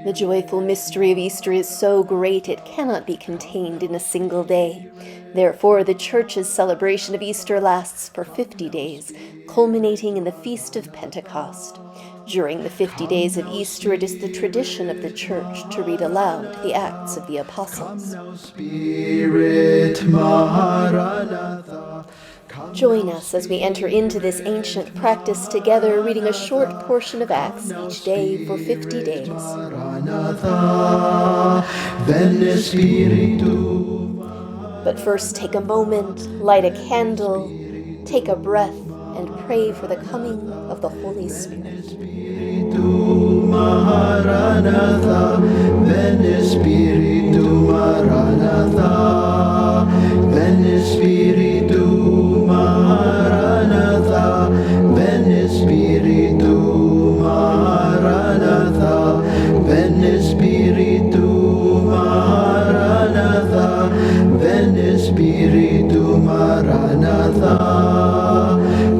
The joyful mystery of Easter is so great it cannot be contained in a single day. Therefore, the Church's celebration of Easter lasts for 50 days, culminating in the Feast of Pentecost. During the 50 days of Easter, it is the tradition of the Church to read aloud the Acts of the Apostles. Join us as we enter into this ancient practice together, reading a short portion of Acts each day for 50 days. But first, take a moment, light a candle, take a breath, and pray for the coming of the Holy Spirit. Maranatha, Veni Spiritu Maranatha, Veni Spiritu Maranatha, Veni Spiritu Maranatha.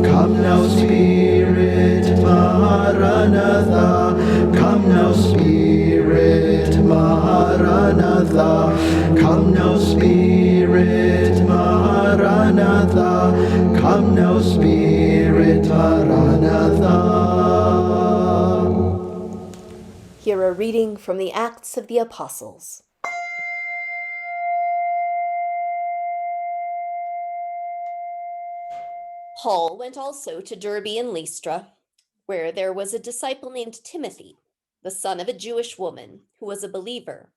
Come now, Spirit Maranatha, come now, Spirit Maranatha, come now, Spirit Maranatha, come now, Spirit Maranatha. Hear a reading from the Acts of the Apostles. Paul went also to Derbe and Lystra, where there was a disciple named Timothy, the son of a Jewish woman, who was a believer,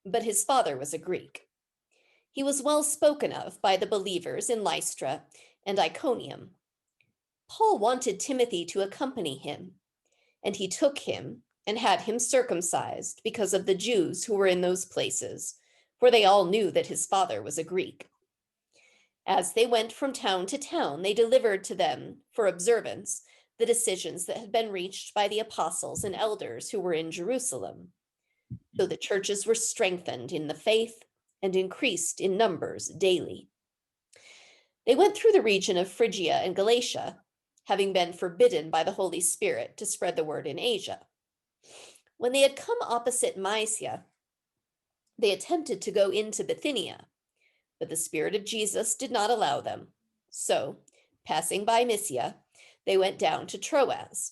but his father was a Greek. He was well spoken of by the believers in Lystra and Iconium. Paul wanted Timothy to accompany him, and he took him and had him circumcised because of the Jews who were in those places, for they all knew that his father was a Greek. As they went from town to town, they delivered to them, for observance, the decisions that had been reached by the apostles and elders who were in Jerusalem. So the churches were strengthened in the faith and increased in numbers daily. They went through the region of Phrygia and Galatia, having been forbidden by the Holy Spirit to spread the word in Asia. When they had come opposite Mysia, they attempted to go into Bithynia, but the Spirit of Jesus did not allow them. So, passing by Mysia, they went down to Troas.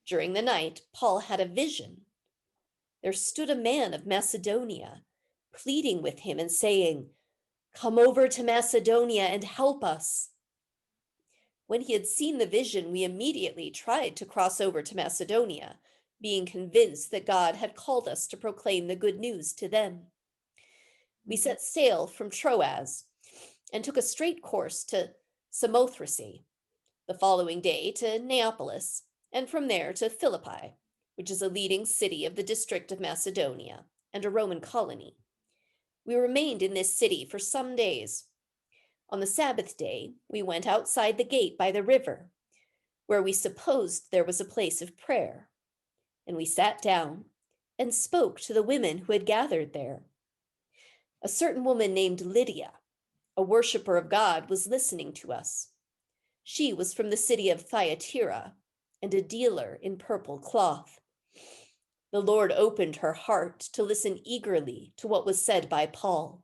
During the night, Paul had a vision. There stood a man of Macedonia, pleading with him and saying, "Come over to Macedonia and help us." When he had seen the vision, we immediately tried to cross over to Macedonia, being convinced that God had called us to proclaim the good news to them. We set sail from Troas and took a straight course to Samothrace, the following day to Neapolis, and from there to Philippi, which is a leading city of the district of Macedonia and a Roman colony. We remained in this city for some days. On the Sabbath day, we went outside the gate by the river, where we supposed there was a place of prayer, and we sat down and spoke to the women who had gathered there. A certain woman named Lydia, a worshiper of God, was listening to us. She was from the city of Thyatira and a dealer in purple cloth. The Lord opened her heart to listen eagerly to what was said by Paul.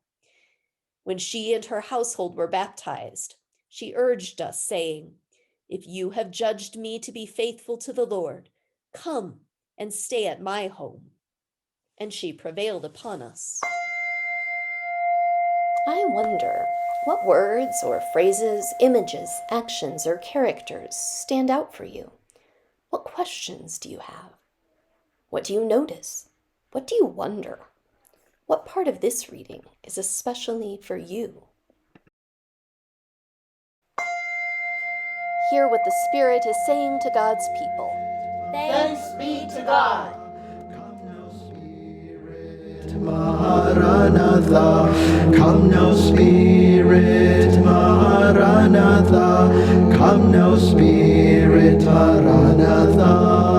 When she and her household were baptized, she urged us, saying, "If you have judged me to be faithful to the Lord, come and stay at my home." And she prevailed upon us. I wonder, what words or phrases, images, actions, or characters stand out for you? What questions do you have? What do you notice? What do you wonder? What part of this reading is especially for you? Hear what the Spirit is saying to God's people. Thanks be to God. Maranatha, come now, Spirit Maranatha, come now, Spirit Maranatha.